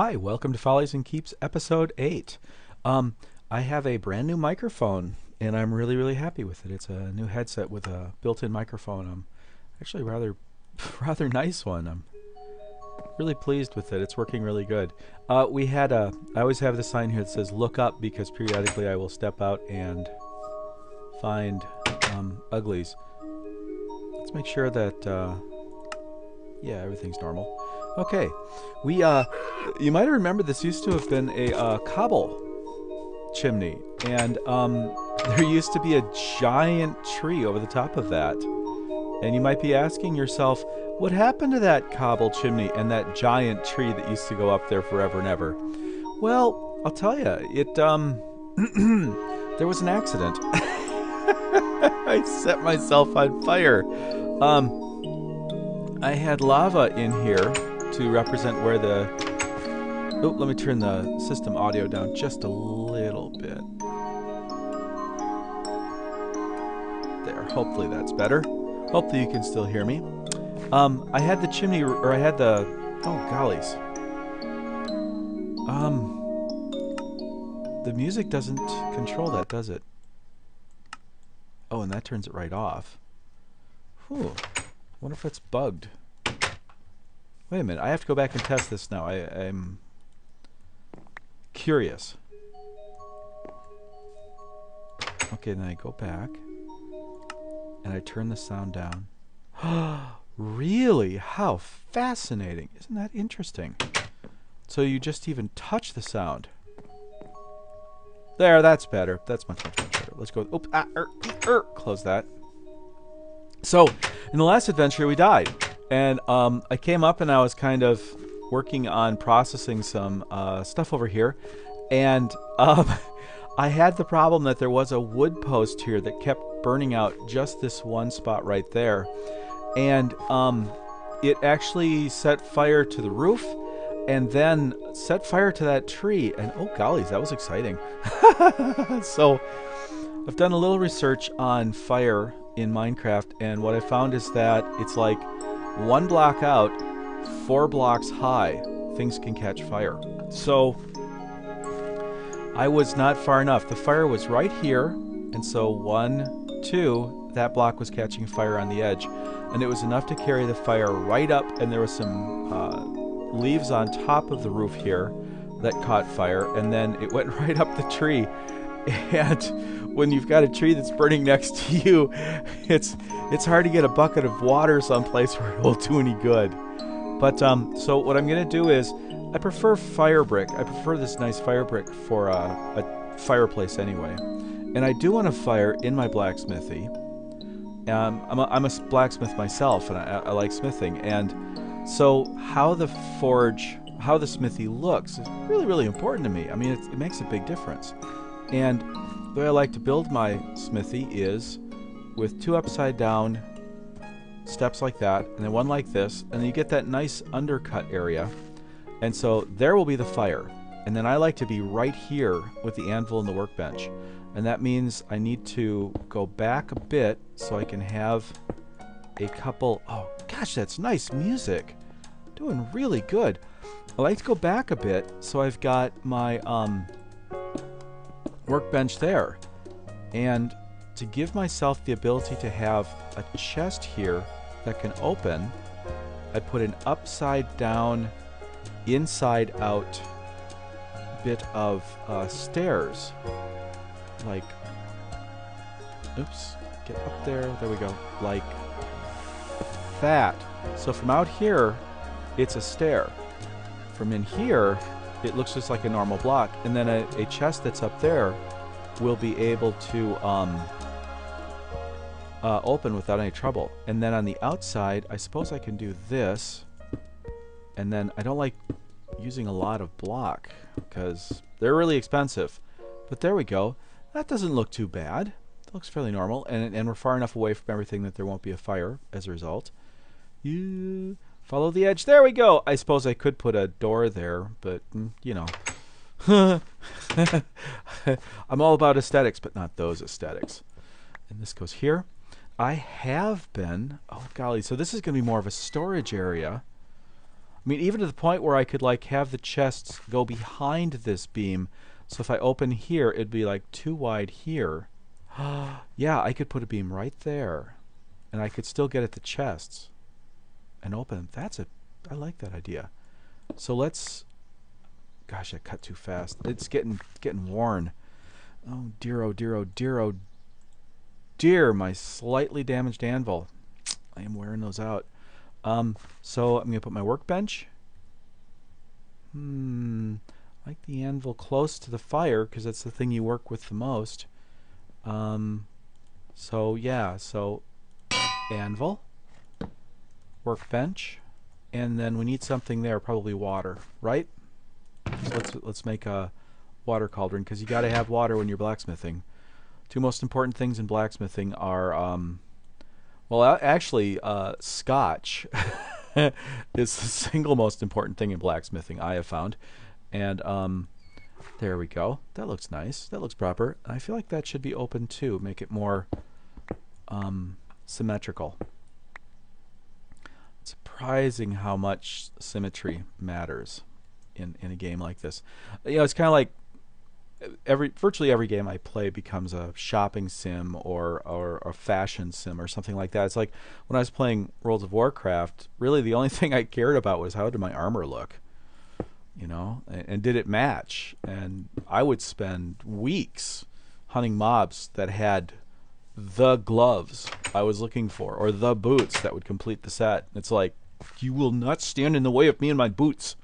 Hi, welcome to Follies and Keeps episode 8. I have a brand new microphone and I'm really happy with it. It's a new headset with a built-in microphone. Actually rather nice one. I'm really pleased with it. It's working really good. I always have the sign here that says look up because periodically I will step out and find uglies. Let's make sure that yeah, everything's normal. Okay, you might remember this used to have been a cobble chimney, and there used to be a giant tree over the top of that. And you might be asking yourself, what happened to that cobble chimney and that giant tree that used to go up there forever and ever? Well, I'll tell you, there was an accident. I set myself on fire. I had lava in here to represent where the... Oh, let me turn the system audio down just a little bit. There, hopefully that's better. Hopefully you can still hear me. I had the chimney, or I had the... Oh, gollies. The music doesn't control that, does it? Oh, and that turns it right off. Whew. Wonder if it's bugged. Wait a minute, I have to go back and test this now. I'm curious. Okay, then I go back and I turn the sound down. Really? How fascinating. Isn't that interesting? So you just even touch the sound. There, that's better. That's much better. Let's go. Oops, close that. So, in the last adventure, we died. And I came up and I was kind of working on processing some stuff over here. And I had the problem that there was a wood post here that kept burning out just this one spot right there. And it actually set fire to the roof and then set fire to that tree. And oh gollies, that was exciting. So I've done a little research on fire in Minecraft, and what I found is that it's like 1 block out, 4 blocks high, things can catch fire. So I was not far enough. The fire was right here, and so 1, 2, that block was catching fire on the edge, and it was enough to carry the fire right up, and there was some leaves on top of the roof here that caught fire, and then it went right up the tree. And when you've got a tree that's burning next to you, it's hard to get a bucket of water someplace where it will do any good. But so what I'm going to do is, I prefer fire brick. I prefer this nice fire brick for a fireplace anyway. And I do want a fire in my blacksmithy. I'm a blacksmith myself, and I like smithing. And so how the smithy looks is really important to me. I mean, it makes a big difference. And the way I like to build my smithy is with 2 upside down steps like that, and then 1 like this, and then you get that nice undercut area. And so there will be the fire. And then I like to be right here with the anvil and the workbench. And that means I need to go back a bit so I can have a couple... Oh gosh, that's nice music. Doing really good. I like to go back a bit so I've got my workbench there, and to give myself the ability to have a chest here that can open, I put an upside down inside out bit of stairs, like, oops, get up there we go, like that. So from out here it's a stair, from in here it looks just like a normal block, and then a chest that's up there will be able to open without any trouble. And then on the outside, I suppose I can do this, and then I don't like using a lot of block because they're really expensive. But there we go. That doesn't look too bad. It looks fairly normal, and we're far enough away from everything that there won't be a fire as a result. You... Follow the edge. There we go. I suppose I could put a door there, but, you know. I'm all about aesthetics, but not those aesthetics. And this goes here. I have been... Oh, golly. So this is going to be more of a storage area. I mean, even to the point where I could like have the chests go behind this beam. So if I open here, it'd be like too wide here. Yeah, I could put a beam right there, and I could still get at the chests and open them. I like that idea. So let's. Gosh, I cut too fast. It's getting worn. Oh dear, oh dear, oh dear, oh dear! My slightly damaged anvil. I am wearing those out. So I'm gonna put my workbench. I like the anvil close to the fire because that's the thing you work with the most. So yeah, so anvil, workbench, and then we need something there, probably water, right? So let's make a water cauldron because you got to have water when you're blacksmithing. Two most important things in blacksmithing are well, actually, scotch is the single most important thing in blacksmithing, I have found. And there we go. That looks nice. That looks proper. I feel like that should be open too. Make it more symmetrical. It's surprising how much symmetry matters in a game like this. You know, it's kind of like virtually every game I play becomes a shopping sim or a fashion sim or something like that. It's like when I was playing World of Warcraft, really the only thing I cared about was how did my armor look, you know, and did it match? And I would spend weeks hunting mobs that had the gloves I was looking for or the boots that would complete the set. It's like, you will not stand in the way of me and my boots.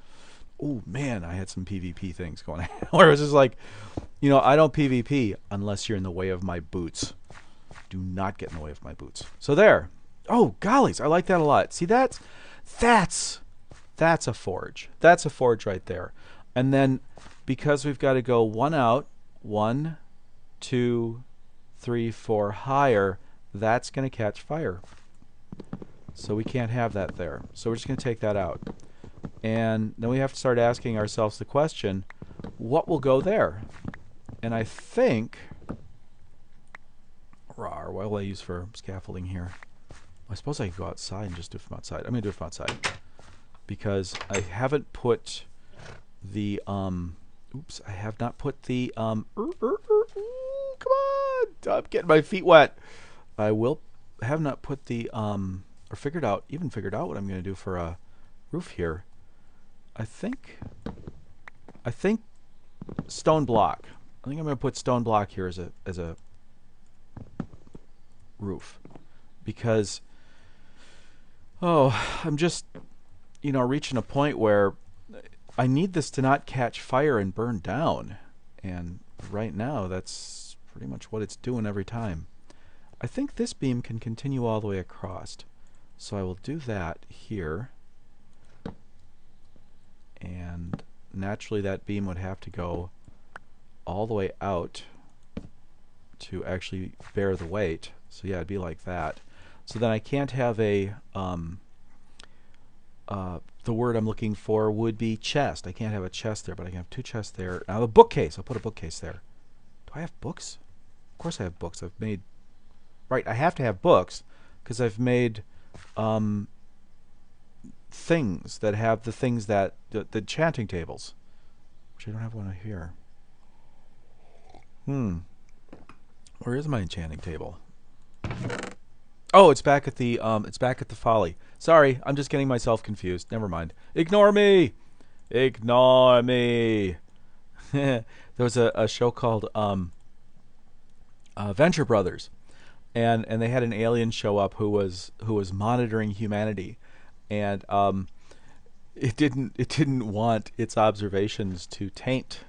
Oh man, I had some PvP things going on where it was just like, you know, I don't PvP unless you're in the way of my boots. Do not get in the way of my boots. So there. Oh, gollies, I like that a lot. See, that's a forge. That's a forge right there. And then because we've got to go one out, 1, 2, 3, 4 higher, that's going to catch fire. So we can't have that there. So we're just going to take that out. And then we have to start asking ourselves the question, what will go there? And I think, what will I use for scaffolding here? I suppose I could go outside and just do it from outside. I'm going to do it from outside. Because I haven't put the, oops, I have not put the, come on, I'm getting my feet wet. I have not put the, or figured out what I'm going to do for a roof here. I think stone block. I think I'm going to put stone block here as a roof because I'm just, you know, reaching a point where I need this to not catch fire and burn down, and right now that's pretty much what it's doing every time. I think this beam can continue all the way across, so I will do that here. And naturally that beam would have to go all the way out to actually bear the weight. So yeah, it'd be like that. So then I can't have a the word I'm looking for would be chest. I can't have a chest there, but I can have 2 chests there. Now the bookcase, I'll put a bookcase there. Do I have books? Of course I have books. I've made, right, I have to have books because I've made things that have the things that the enchanting tables, which I don't have one here. Where is my enchanting table? Oh, it's back at the Folly. Sorry, I'm just getting myself confused. Never mind. Ignore me. Ignore me. There was a show called Venture Brothers, and they had an alien show up who was monitoring humanity. And it didn't want its observations to taint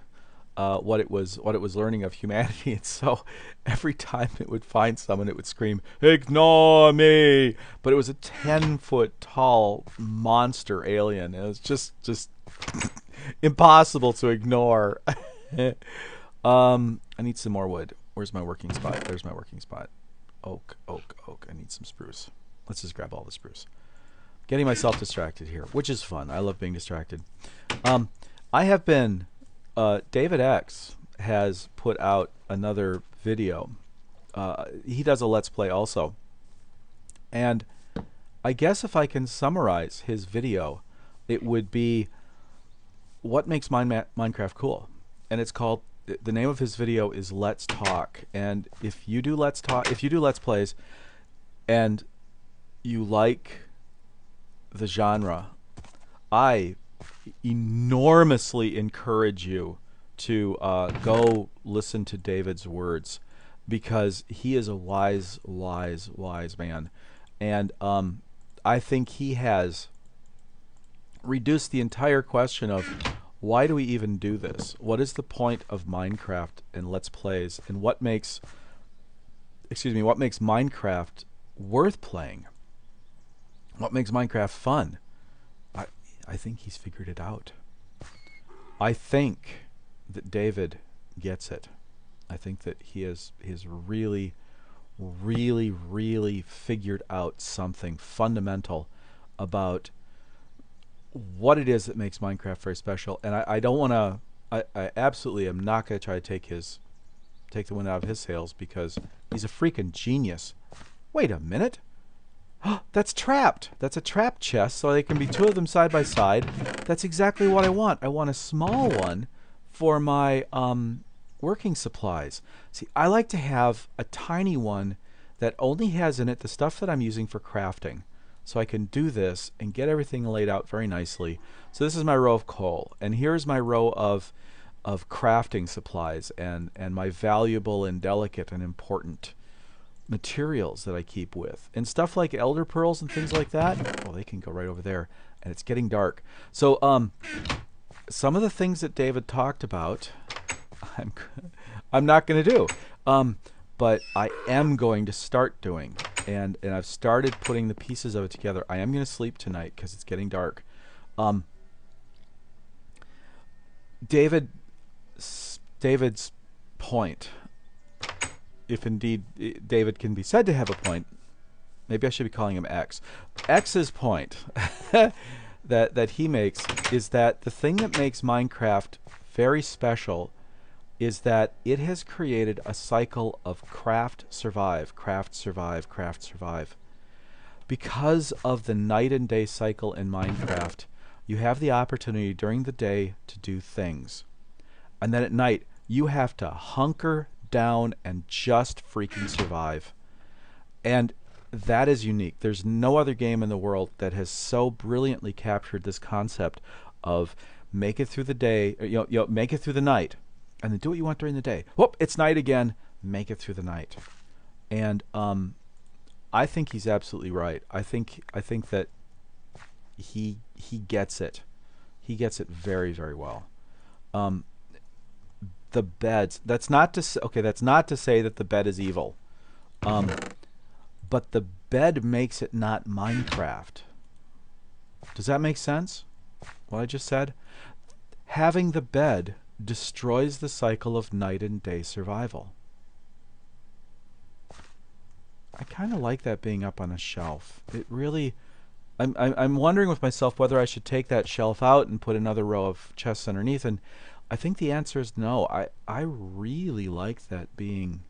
what it was learning of humanity, and so every time it would find someone, it would scream, "Ignore me!" But it was a 10-foot tall monster alien. It was just impossible to ignore. I need some more wood. Where's my working spot? There's my working spot. Oak, oak, oak. I need some spruce. Let's just grab all the spruce. Getting myself distracted here, which is fun. I love being distracted. I have been, David X has put out another video. He does a Let's Play also. And I guess if I can summarize his video, it would be what makes Minecraft cool. And it's called, the name of his video is Let's Talk. And if you do Let's Plays and you like the genre, I enormously encourage you to go listen to David's words, because he is a wise man. And I think he has reduced the entire question of why do we even do this? What is the point of Minecraft and Let's Plays, and what makes Minecraft worth playing? What makes Minecraft fun? I think he's figured it out. I think that David gets it. I think that he has really figured out something fundamental about what it is that makes Minecraft very special. And I don't want to, I absolutely am not going to try to take the wind out of his sails, because he's a freaking genius. Wait a minute. That's trapped. That's a trapped chest, so they can be two of them side by side. That's exactly what I want. I want a small one for my working supplies. See, I like to have a tiny one that only has in it the stuff that I'm using for crafting. So I can do this and get everything laid out very nicely. So this is my row of coal, and here's my row of crafting supplies and my valuable and delicate and important materials that I keep with. And stuff like elder pearls and things like that, oh, they can go right over there. And it's getting dark. So some of the things that David talked about, I'm not going to do. But I am going to start doing. And I've started putting the pieces of it together. I am going to sleep tonight because it's getting dark. David's point, if indeed David can be said to have a point, maybe I should be calling him X. X's point that he makes is that the thing that makes Minecraft very special is that it has created a cycle of craft, survive, craft, survive, craft, survive. Because of the night and day cycle in Minecraft, you have the opportunity during the day to do things. And then at night, you have to hunker down and just freaking survive. And that is unique. There's no other game in the world that has so brilliantly captured this concept of make it through the day, make it through the night, and then do what you want during the day. Whoop, it's night again. Make it through the night. And I think he's absolutely right. I think that he gets it. He gets it very, very well. The beds. That's not to say, okay. That's not to say that the bed is evil. But the bed makes it not Minecraft. Does that make sense? What I just said? Having the bed destroys the cycle of night and day survival. I kind of like that being up on a shelf. It really... I'm wondering with myself whether I should take that shelf out and put another row of chests underneath, and I think the answer is no. I really like that being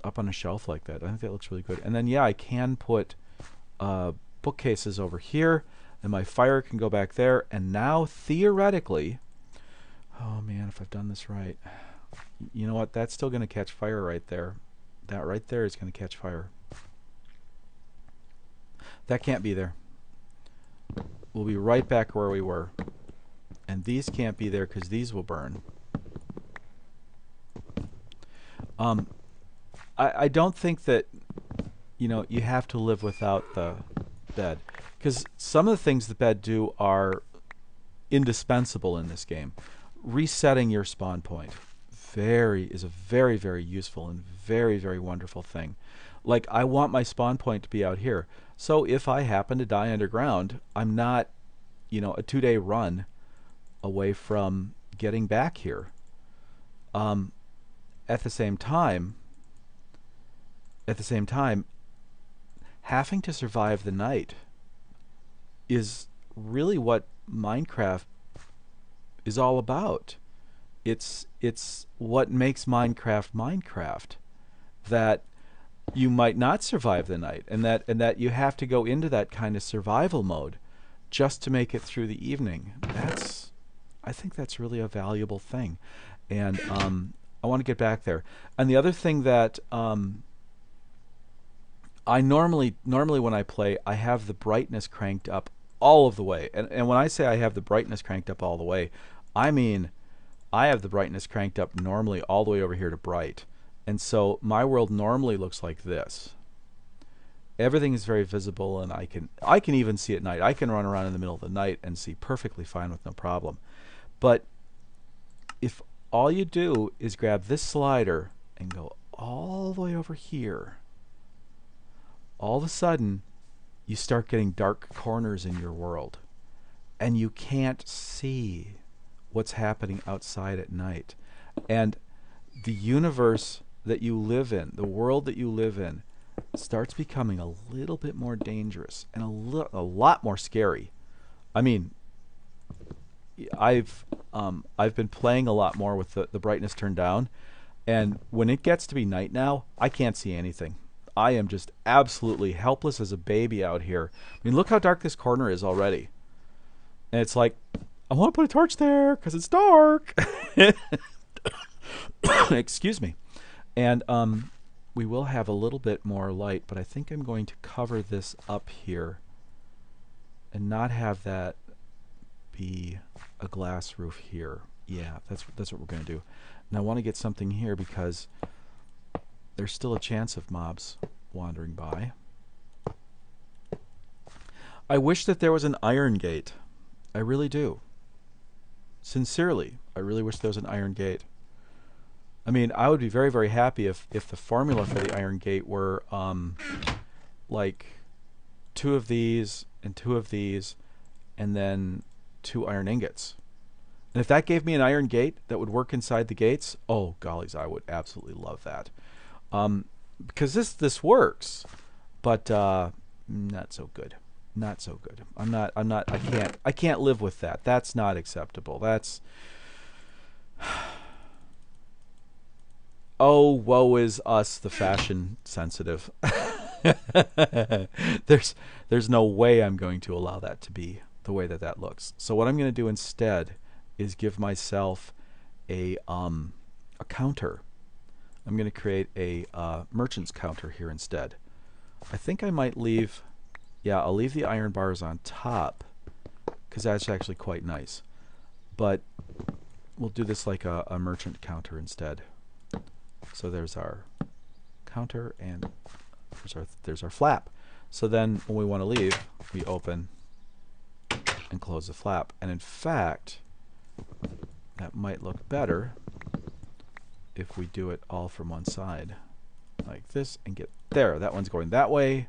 up on a shelf like that. I think that looks really good. And then, yeah, I can put bookcases over here, and my fire can go back there. And now, theoretically, oh man, if I've done this right, you know what? That's still going to catch fire right there. That right there is going to catch fire. That can't be there. We'll be right back where we were. And these can't be there because these will burn. I don't think that, you have to live without the bed. Because some of the things the bed do are indispensable in this game. Resetting your spawn point is a very, very useful and very, very wonderful thing. Like, I want my spawn point to be out here. So if I happen to die underground, I'm not, a 2-day run away from getting back here. At the same time, having to survive the night is really what Minecraft is all about. It's what makes Minecraft. That you might not survive the night, and that you have to go into that kind of survival mode just to make it through the evening. I think that's really a valuable thing. And I want to get back there. And the other thing that I normally when I play, I have the brightness cranked up all of the way. And when I say I have the brightness cranked up all the way, I mean I have the brightness cranked up normally all the way over here to bright. And so my world normally looks like this. Everything is very visible, and I can even see at night. I can run around in the middle of the night and see perfectly fine with no problem. But if all you do is grab this slider and go all the way over here, all of a sudden you start getting dark corners in your world, and you can't see what's happening outside at night. And the universe that you live in, the world that you live in, starts becoming a little bit more dangerous and a lot more scary. I mean, I've been playing a lot more with the brightness turned down, and when it gets to be night now, I can't see anything. I am just absolutely helpless as a baby out here. I mean, look how dark this corner is already. And it's like, I want to put a torch there because it's dark. Excuse me. And we will have a little bit more light, but I think I'm going to cover this up here and not have that be a glass roof here. Yeah, that's what we're going to do. And I want to get something here because there's still a chance of mobs wandering by. I wish that there was an iron gate. I really do. Sincerely, I really wish there was an iron gate. I mean, I would be very, very happy if the formula for the iron gate were like 2 of these and 2 of these and then 2 iron ingots. And if that gave me an iron gate that would work inside the gates, oh gollies, I would absolutely love that. Because this works, but not so good. Not so good. I can't live with that. That's not acceptable. That's oh, woe is us, the fashion sensitive. There's no way I'm going to allow that to be the way that looks. So what I'm going to do instead is give myself a counter. I'm going to create a merchant's counter here instead. I think I might leave, yeah, I'll leave the iron bars on top because that's actually quite nice. But we'll do this like a merchant counter instead. So there's our counter and there's our flap. So then when we want to leave, we open and close the flap. And in fact, that might look better if we do it all from one side like this and get there. That one's going that way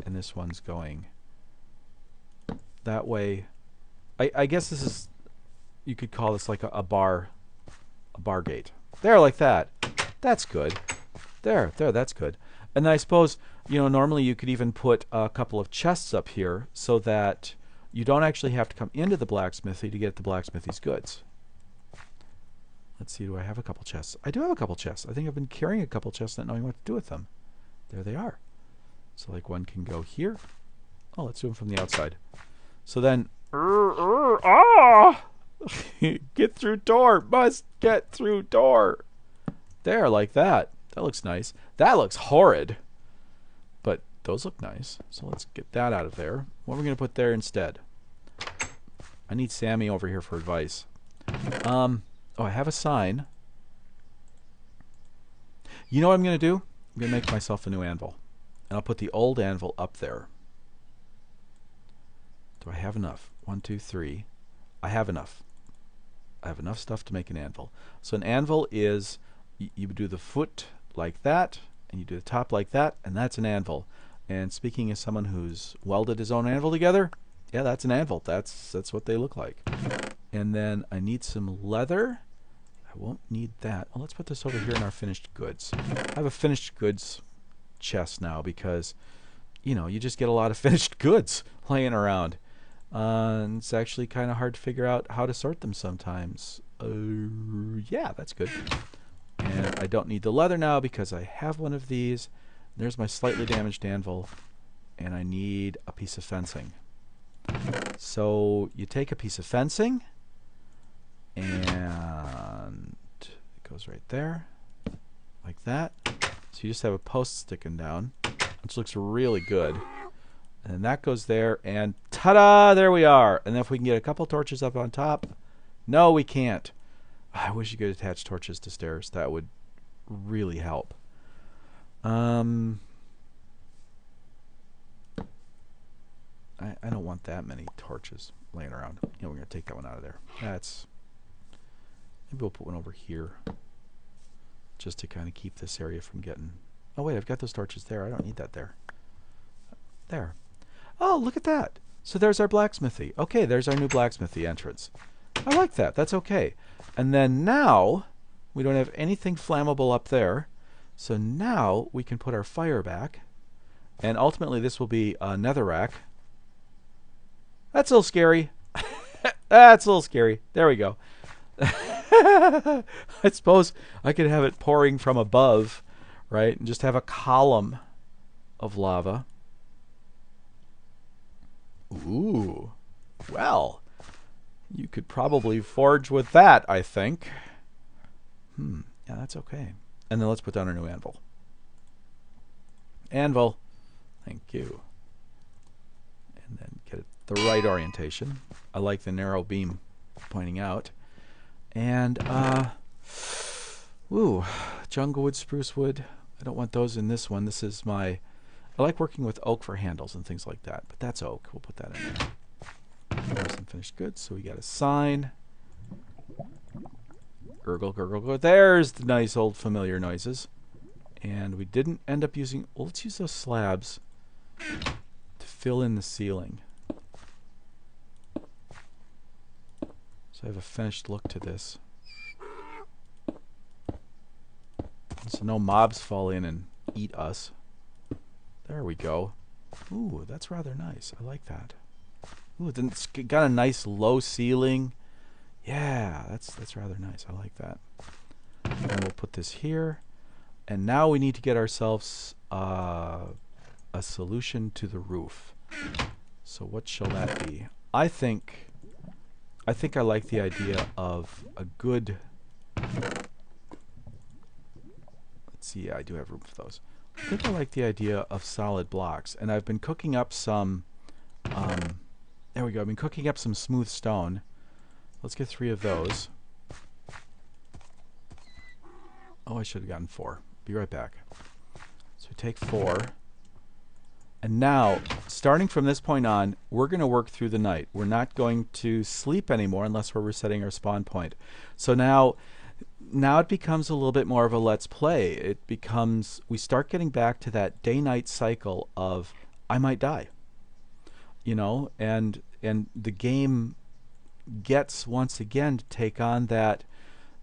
and this one's going that way. I guess this is, you could call this like a bar gate. There, like that. That's good. There, that's good. And I suppose, you know, normally you could even put a couple of chests up here so that you don't actually have to come into the blacksmithy to get the blacksmithy's goods. Let's see, do I have a couple chests? I do have a couple chests. I think I've been carrying a couple chests not knowing what to do with them. There they are. So like one can go here. Oh, let's do them from the outside. So then, get through door, must get through door. There, like that. That looks nice. That looks horrid. But those look nice. So let's get that out of there. What are we going to put there instead? I need Sammy over here for advice. Oh, I have a sign. You know what I'm going to do? I'm going to make myself a new anvil. And I'll put the old anvil up there. Do I have enough? 1, 2, 3. I have enough. I have enough stuff to make an anvil. So an anvil is, you do the foot like that, and you do the top like that, and that's an anvil. And speaking as someone who's welded his own anvil together, yeah, that's an anvil. That's what they look like. And then I need some leather. I won't need that. Well, let's put this over here in our finished goods. I have a finished goods chest now because, you know, you just get a lot of finished goods laying around. And it's actually kind of hard to figure out how to sort them sometimes. Yeah, that's good. And I don't need the leather now because I have one of these. There's my slightly damaged anvil. And I need a piece of fencing. So you take a piece of fencing, and it goes right there, like that. So you just have a post sticking down, which looks really good. And then that goes there, and ta-da! There we are. And then if we can get a couple torches up on top. No, we can't. I wish you could attach torches to stairs. That would really help. I don't want that many torches laying around. You know, we're going to take that one out of there. That's... Maybe we'll put one over here, just to kind of keep this area from getting... Oh, wait, I've got those torches there. I don't need that there. There. Oh, look at that. So there's our blacksmithy. Okay, there's our new blacksmithy entrance. I like that. That's okay. And then now, we don't have anything flammable up there. So now we can put our fire back. And ultimately this will be a netherrack. That's a little scary. That's a little scary. There we go. I suppose I could have it pouring from above, right? And just have a column of lava. Ooh. Well, you could probably forge with that, I think. Yeah, that's okay. And then let's put down our new anvil. Anvil. Thank you. And then get it the right orientation. I like the narrow beam pointing out. And, ooh, jungle wood, spruce wood. I don't want those in this one. This is my... I like working with oak for handles and things like that, but that's oak. We'll put that in there. There's some finished goods, so we got a sign. Gurgle, gurgle, gurgle. There's the nice old familiar noises. And we didn't end up using... Well, let's use those slabs to fill in the ceiling. So I have a finished look to this. So no mobs fall in and eat us. There we go. Ooh, that's rather nice. I like that. Ooh, then it's got a nice low ceiling. Yeah, that's rather nice. I like that. And we'll put this here. And now we need to get ourselves a solution to the roof. So what shall that be? I think I like the idea of a good... Let's see, yeah, I do have room for those. I think I like the idea of solid blocks. And I've been cooking up some... there we go. I've been cooking up some smooth stone. Let's get 3 of those. Oh, I should have gotten 4. Be right back. So we take 4. And now, starting from this point on, we're going to work through the night. We're not going to sleep anymore unless we're resetting our spawn point. So now it becomes a little bit more of a let's play. It becomes, we start getting back to that day-night cycle of, I might die. You know, and the game gets, once again, to take on that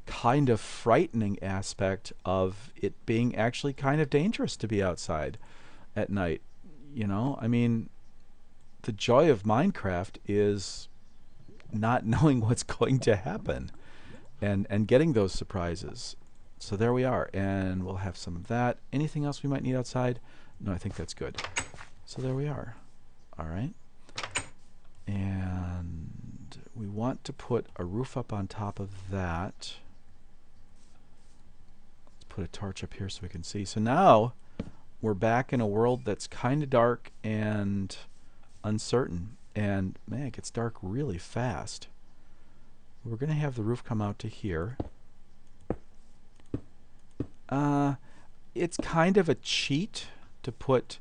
kind of frightening aspect of it being actually kind of dangerous to be outside at night. You know, I mean, the joy of Minecraft is not knowing what's going to happen and getting those surprises. So there we are, and we'll have some of that. Anything else we might need outside? No, I think that's good. So there we are. All right. And we want to put a roof up on top of that. Let's put a torch up here so we can see. So now we're back in a world that's kind of dark and uncertain. And man, it gets dark really fast. We're going to have the roof come out to here. It's kind of a cheat to put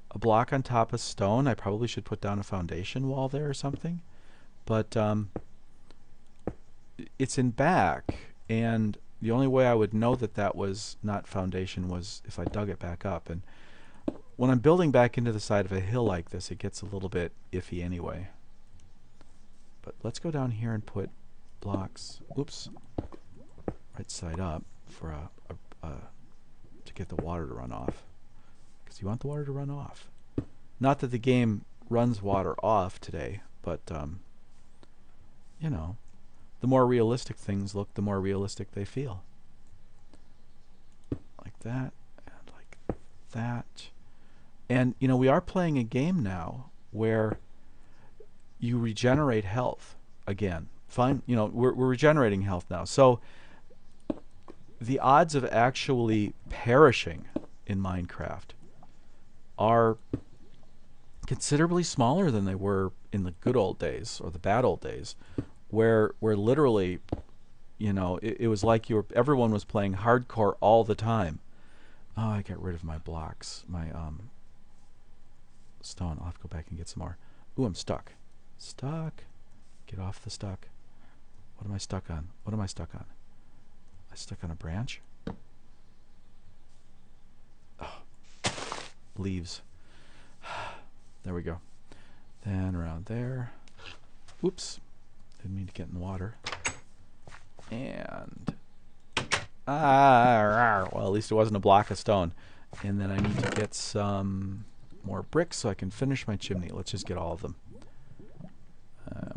a block on top of stone. I probably should put down a foundation wall there or something. But it's in back, and the only way I would know that that was not foundation was if I dug it back up. And when I'm building back into the side of a hill like this, it gets a little bit iffy anyway. But let's go down here and put blocks, oops, right side up for to get the water to run off. Because you want the water to run off. Not that the game runs water off today, but you know, the more realistic things look, the more realistic they feel. Like that, and like that. And you know, we are playing a game now where you regenerate health again. Fine, you know, we're regenerating health now. So the odds of actually perishing in Minecraft are considerably smaller than they were in the good old days or the bad old days, where literally, you know, it was like everyone was playing hardcore all the time. Oh, I got rid of my blocks, my stone. I'll have to go back and get some more. Ooh, I'm stuck. Stuck. Get off the stuck. What am I stuck on? What am I stuck on? I stuck on a branch? Oh, leaves. There we go. Then around there. Oops. Didn't mean to get in the water. And well, at least it wasn't a block of stone. And then I need to get some more bricks so I can finish my chimney. Let's just get all of them.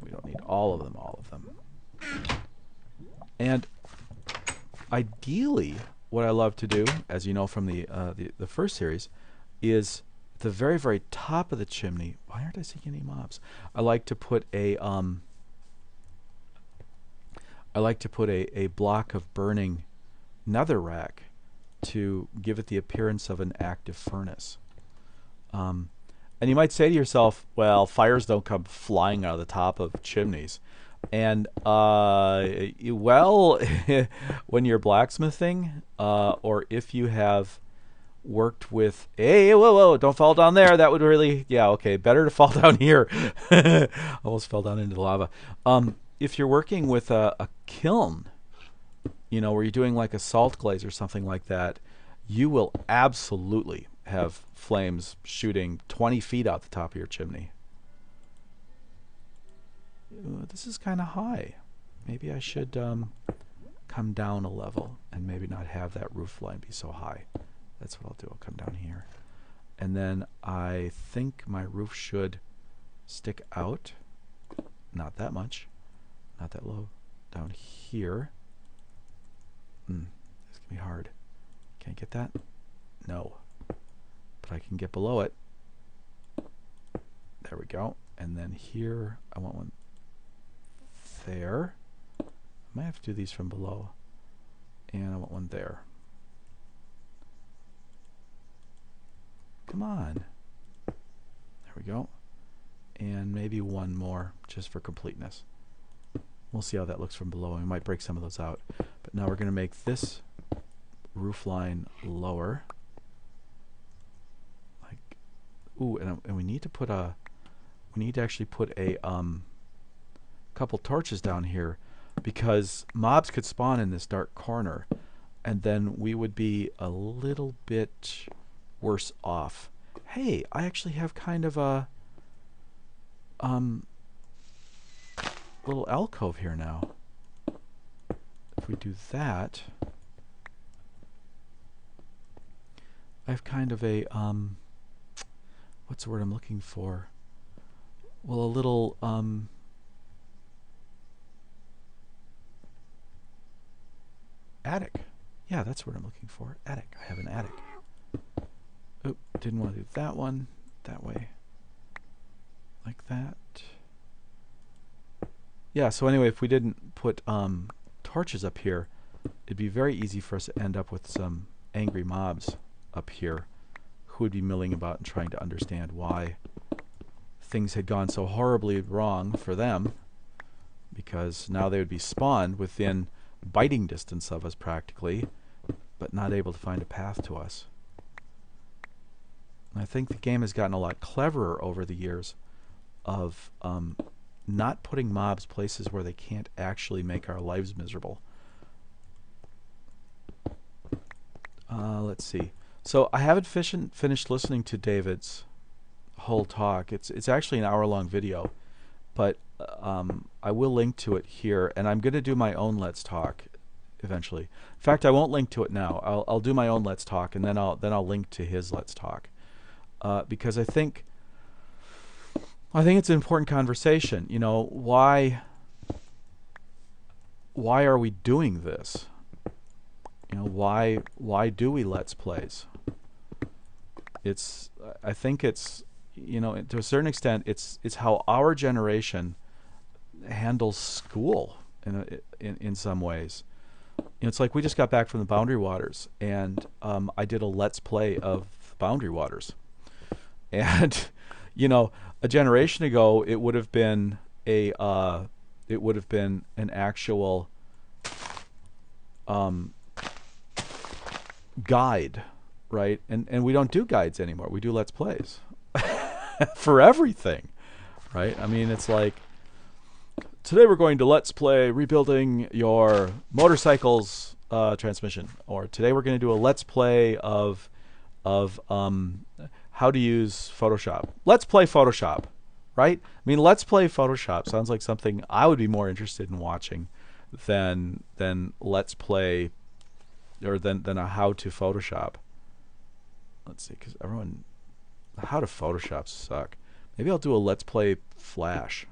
We don't need all of them. And ideally, what I love to do, as you know from the first series, is at the very, very top of the chimney. Why aren't I seeing any mobs? I like to put a block of burning netherrack to give it the appearance of an active furnace. And you might say to yourself, well, fires don't come flying out of the top of chimneys. And, well, when you're blacksmithing, or if you have worked with, hey, whoa, don't fall down there. That would really, yeah, okay, better to fall down here. Almost fell down into the lava. If you're working with a kiln, you know, where you're doing like a salt glaze or something like that, you will absolutely have flames shooting 20 feet out the top of your chimney. This is kind of high. Maybe I should come down a level and maybe not have that roof line be so high. That's what I'll do. I'll come down here. And then I think my roof should stick out. Not that much. Not that low. Down here. This is going to be hard. Can I get that? No. But I can get below it. There we go. And then here, I want one there. I might have to do these from below. And I want one there. Come on. There we go. And maybe one more just for completeness. We'll see how that looks from below. We might break some of those out. But now we're going to make this roof line lower. Like, ooh, and we need to put a, we need to actually put a couple torches down here, because mobs could spawn in this dark corner, and then we would be a little bit worse off. Hey, I actually have kind of a little alcove here now. If we do that, I have kind of a what's the word I'm looking for? Well, a little attic. Yeah, that's what I'm looking for. Attic. I have an attic. Oh, didn't want to do that one. That way. Like that. Yeah, so anyway, if we didn't put torches up here, it'd be very easy for us to end up with some angry mobs up here who would be milling about and trying to understand why things had gone so horribly wrong for them, because now they would be spawned within biting distance of us practically, but not able to find a path to us. And I think the game has gotten a lot cleverer over the years of not putting mobs places where they can't actually make our lives miserable. Let's see. So I haven't finished listening to David's whole talk. It's actually an hour-long video, but I will link to it here, and I'm going to do my own Let's Talk eventually. In fact, I won't link to it now. I'll do my own Let's Talk, and then I'll link to his Let's Talk, because I think it's an important conversation. You know, why are we doing this? You know, why do we Let's Plays? I think it's, you know, to a certain extent, it's how our generation handles school in some ways. You know, it's like we just got back from the Boundary Waters, and I did a let's play of Boundary Waters, and you know, a generation ago, it would have been an actual guide, right? And we don't do guides anymore. We do let's plays for everything, right? I mean, it's like today we're going to let's play rebuilding your motorcycle's transmission, or today we're going to do a let's play of how to use Photoshop. Let's play Photoshop, right? I mean, let's play Photoshop sounds like something I would be more interested in watching than let's play, or than a how to Photoshop. Let's see, because how to Photoshop suck. Maybe I'll do a let's play Flash.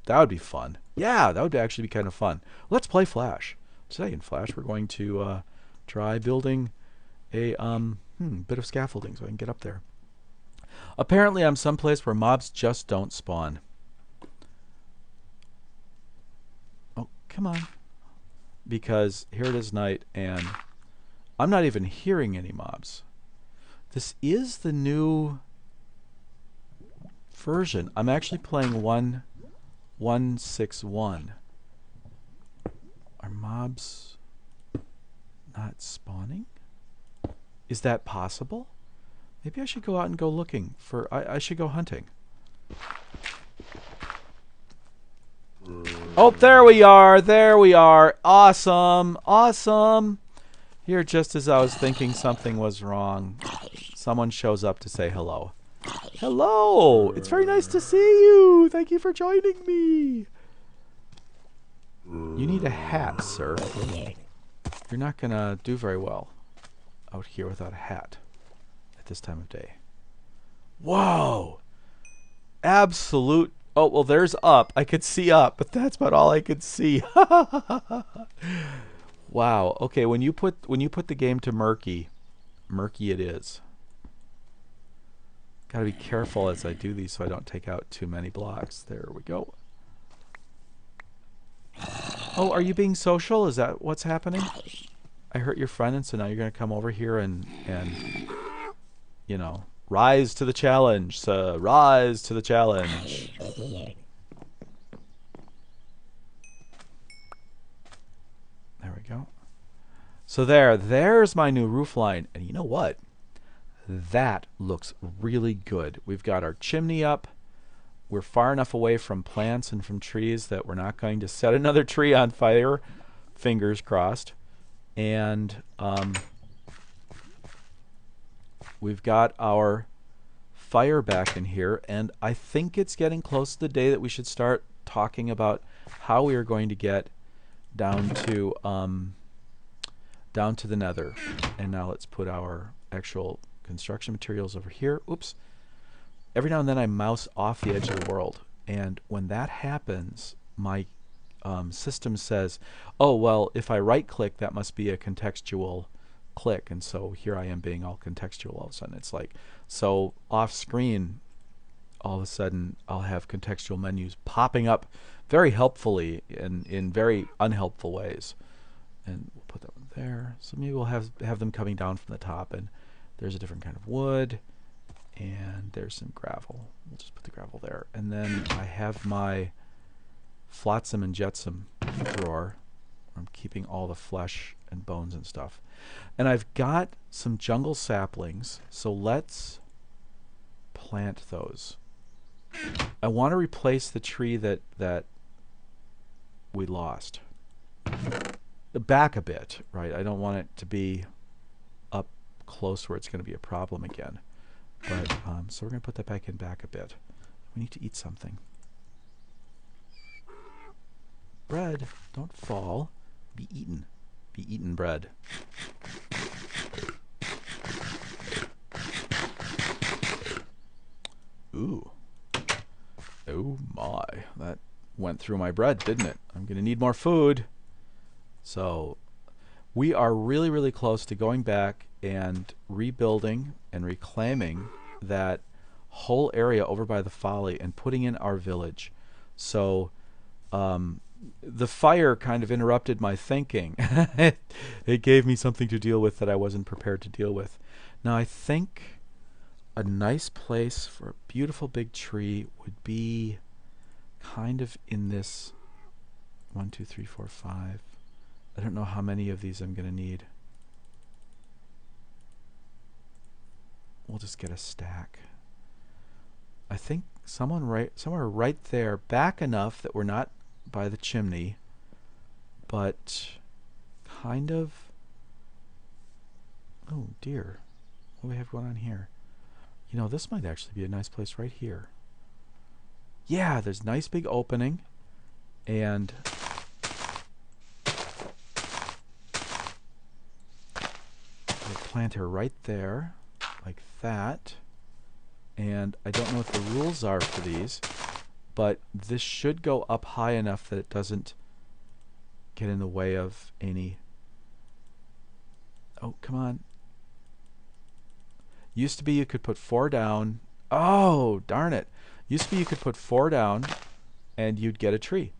That would be fun. Yeah, that would actually be kind of fun. Let's play Flash. Today in Flash, we're going to try building a bit of scaffolding so I can get up there. Apparently, I'm someplace where mobs just don't spawn. Oh, come on. Because here it is night, and I'm not even hearing any mobs. This is the new version. I'm actually playing 1.1.6.1. Are mobs not spawning? Is that possible? Maybe I should go out and go looking for... I should go hunting. Oh, there we are! There we are! Awesome! Awesome! Here, just as I was thinking something was wrong, someone shows up to say hello. Hello! It's very nice to see you! Thank you for joining me! You need a hat, sir. You're not gonna do very well out here without a hat at this time of day. Whoa! Absolute... Oh, well, there's up. I could see up, but that's about all I could see. Wow. Okay, when you put the game to murky it is. Gotta be careful as I do these so I don't take out too many blocks. There we go. Oh, are you being social? Is that what's happening? I hurt your friend, and so now you're gonna come over here and you know, rise to the challenge, sir. Rise to the challenge. There we go. So there's my new roof line, and you know what? That looks really good. We've got our chimney up. We're far enough away from plants and from trees that we're not going to set another tree on fire. Fingers crossed. And we've got our fire back in here, and I think it's getting close to the day that we should start talking about how we are going to get down to the nether. And now let's put our actual construction materials over here. Oops. Every now and then I mouse off the edge of the world, and when that happens, my system says, oh, well, if I right click, that must be a contextual click, and so here I am being all contextual all of a sudden. It's like, so off screen, all of a sudden I'll have contextual menus popping up very helpfully in very unhelpful ways. And we'll put that one there. So maybe we'll have them coming down from the top, and there's a different kind of wood, and there's some gravel. We'll just put the gravel there. And then I have my flotsam and jetsam drawer where I'm keeping all the flesh and bones and stuff. And I've got some jungle saplings, so let's plant those. I want to replace the tree that we lost. Back a bit, right? I don't want it to be up close where it's going to be a problem again. But so we're going to put that back a bit. We need to eat something. Bread, don't fall. Be eaten. Be eaten bread. Ooh. Oh my. That went through my bread, didn't it? I'm going to need more food. So we are really, really close to going back and rebuilding and reclaiming that whole area over by the Folly and putting in our village. So the fire kind of interrupted my thinking. It gave me something to deal with that I wasn't prepared to deal with. Now I think a nice place for a beautiful big tree would be kind of in this 1, 2, 3, 4, 5. I don't know how many of these I'm going to need. We'll just get a stack. I think somewhere right there, back enough that we're not by the chimney, but kind of. Oh dear, what do we have going on here? You know, this might actually be a nice place right here. Yeah, there's a nice big opening, and we'll plant her right there, like that. And I don't know what the rules are for these, but this should go up high enough that it doesn't get in the way of any. Oh, come on. Used to be you could put 4 down. Oh, darn it. Used to be you could put 4 down and you'd get a tree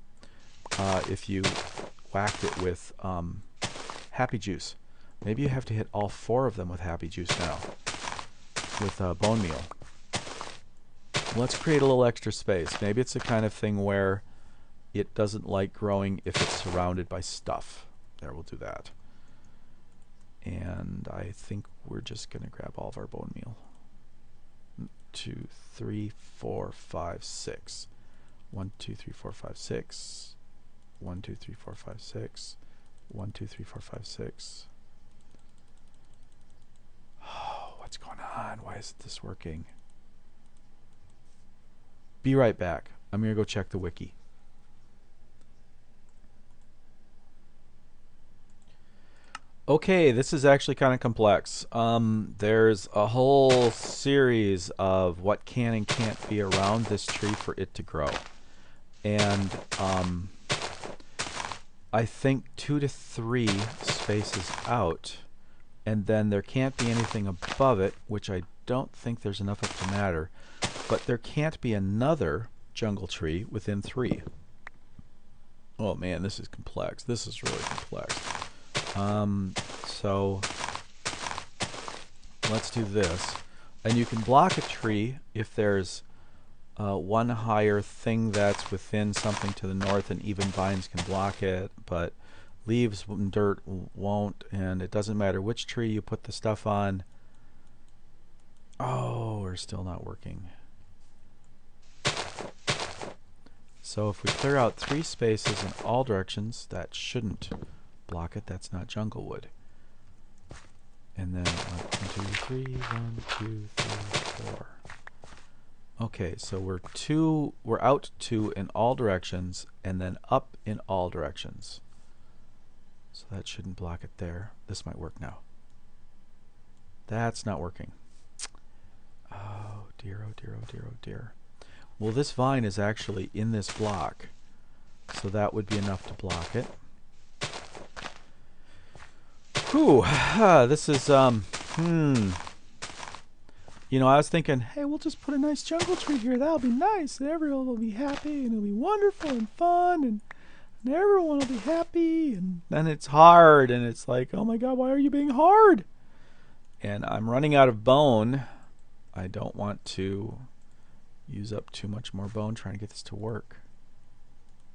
if you whacked it with happy juice. Maybe you have to hit all 4 of them with happy juice now, with bone meal. Let's create a little extra space. Maybe it's the kind of thing where it doesn't like growing if it's surrounded by stuff. There, we'll do that. And I think we're just going to grab all of our bone meal. 2, 3, 4, 5, 6. 1, 2, 3, 4, 5, 6. 1, 2, 3, 4, 5, 6. 1, 2, 3, 4, 5, 6. Oh, what's going on? Why isn't this working? Be right back. I'm going to go check the wiki. Okay, this is actually kind of complex. There's a whole series of what can and can't be around this tree for it to grow. And I think 2 to 3 spaces out, and then there can't be anything above it, which I don't think there's enough of to matter. But there can't be another jungle tree within 3. Oh man, this is complex. This is really complex. So let's do this. And you can block a tree if there's one higher thing that's within something to the north, and even vines can block it, but leaves and dirt won't, and it doesn't matter which tree you put the stuff on. Oh, we're still not working. So if we clear out 3 spaces in all directions, that shouldn't block it. That's not jungle wood. And then 1, 2, 3, 1, 2, 3, 4. Okay, so we're out 2 in all directions, and then up in all directions. So that shouldn't block it there. This might work now. That's not working. Oh dear, oh dear, oh dear, oh dear. Well, this vine is actually in this block, so that would be enough to block it. Whew, this is, You know, I was thinking, hey, we'll just put a nice jungle tree here. That'll be nice, and everyone will be happy, and it'll be wonderful and fun, and everyone will be happy. And then it's hard, and it's like, oh my God, why are you being hard? And I'm running out of bone. I don't want to use up too much more bone trying to get this to work.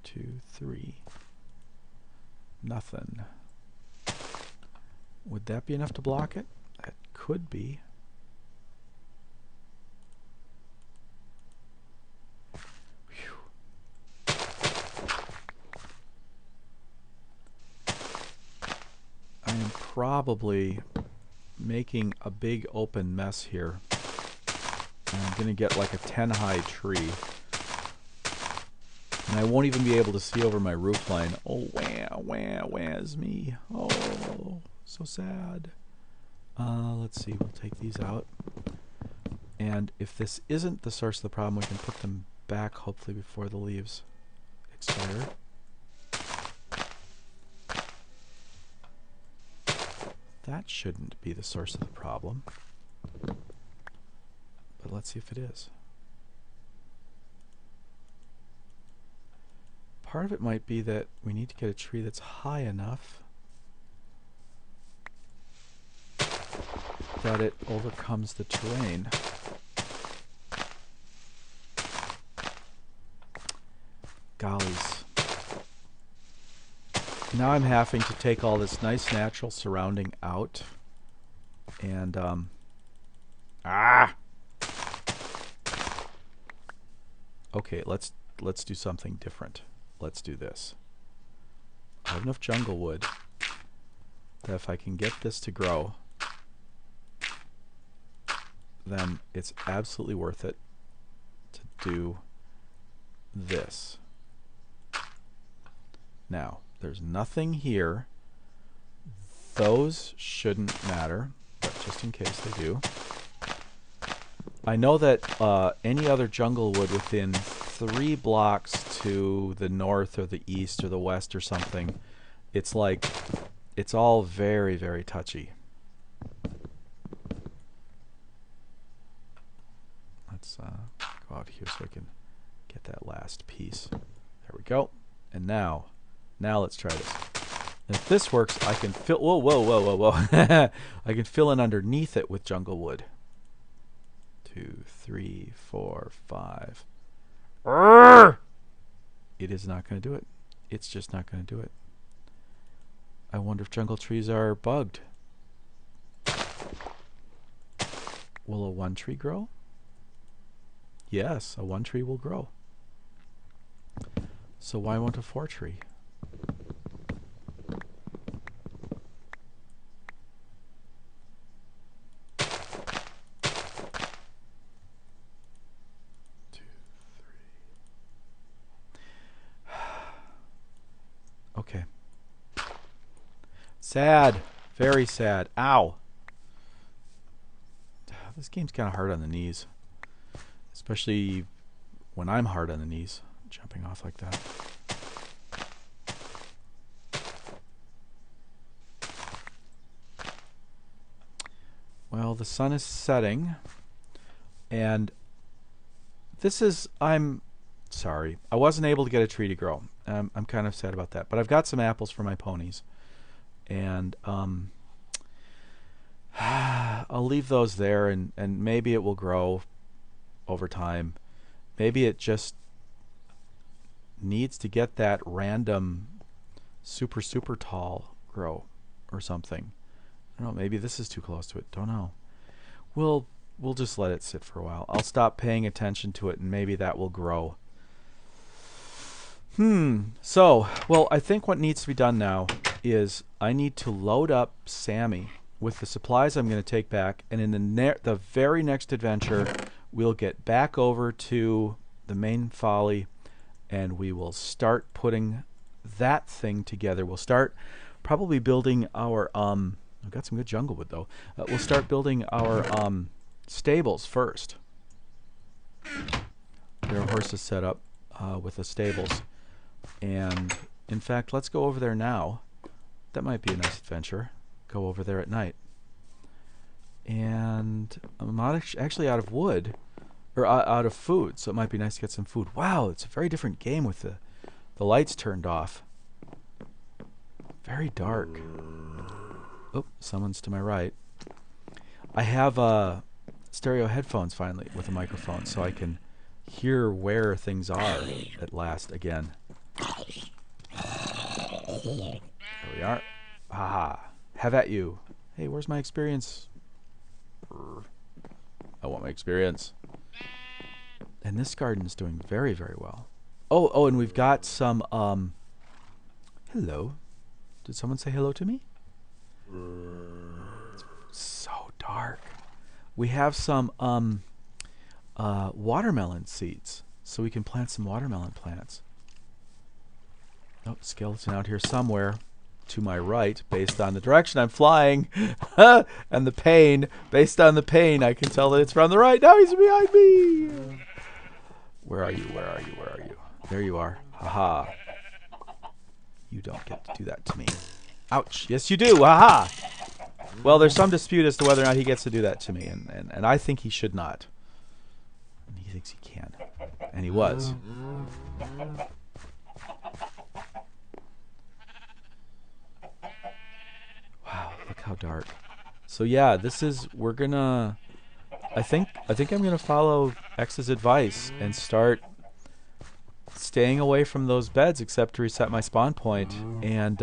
2, 3. Nothing. Would that be enough to block it? That could be. Whew. I am probably making a big open mess here. And I'm going to get like a 10 high tree. And I won't even be able to see over my roof line. Oh, where's me? Oh, so sad. Let's see, we'll take these out. And if this isn't the source of the problem, we can put them back, hopefully before the leaves expire. That shouldn't be the source of the problem. But but let's see if it is. Part of it might be that we need to get a tree that's high enough that it overcomes the terrain. Gollies. Now I'm having to take all this nice natural surrounding out. And, okay, let's do something different. Let's do this. I have enough jungle wood that if I can get this to grow, then it's absolutely worth it to do this. Now, there's nothing here. Those shouldn't matter, but just in case they do. I know that any other jungle wood within 3 blocks to the north or the east or the west or something, it's like, it's all very, very touchy. Let's go out here so I can get that last piece. There we go. And now let's try this. And if this works, I can fill, whoa. I can fill in underneath it with jungle wood. 2, 3, 4, 5. It is not going to do it. It's just not going to do it. I wonder if jungle trees are bugged. Will a 1 tree grow? Yes, a 1 tree will grow. So why won't a 4 tree? Okay. Sad. Very sad. Ow. This game's kind of hard on the knees. Especially when I'm hard on the knees. Jumping off like that. Well, the sun is setting. And this is... I'm sorry. I wasn't able to get a tree to grow. I'm kind of sad about that. But I've got some apples for my ponies. And I'll leave those there, and maybe it will grow over time. Maybe it just needs to get that random super tall grow or something. I don't know, maybe this is too close to it. Don't know. We'll just let it sit for a while. I'll stop paying attention to it, and maybe that will grow. So, well, I think what needs to be done now is I need to load up Sammy with the supplies I'm going to take back, and in the very next adventure, we'll get back over to the main folly, and we will start putting that thing together. We'll start probably building our, I've got some good jungle wood though. We'll start building our stables first. There are horses set up with the stables. And in fact, let's go over there now. That might be a nice adventure. Go over there at night. And I'm actually out of wood, or out of food, so it might be nice to get some food. Wow, it's a very different game with the lights turned off. Very dark. Oh, someone's to my right. I have stereo headphones finally with a microphone, so I can hear where things are at last again. There we are. Haha. Have at you. Hey, where's my experience? I want my experience. And this garden's doing very, very well. Oh, and we've got some, hello. Did someone say hello to me? It's so dark. We have some, watermelon seeds. So we can plant some watermelon plants. Oh, skeleton out here somewhere. To my right, based on the direction I'm flying, and the pain, based on the pain, I can tell that it's from the right. Now he's behind me. Where are you? Where are you? Where are you? There you are. Haha. You don't get to do that to me. Ouch. Yes, you do. Haha. Well, there's some dispute as to whether or not he gets to do that to me, and I think he should not. he thinks he can. And he was. Wow, look how dark. So yeah, this is, we're gonna, I think I'm gonna follow X's advice and start staying away from those beds except to reset my spawn point. And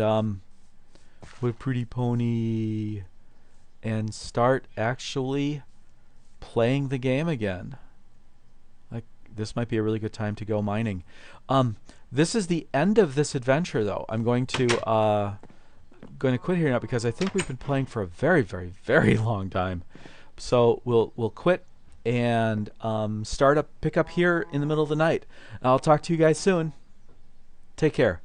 what a pretty pony. And start actually playing the game again. Like, this might be a really good time to go mining. This is the end of this adventure, though. I'm going to quit here now because I think we've been playing for a very, very, very long time. So we'll quit and pick up here in the middle of the night. I'll talk to you guys soon. Take care.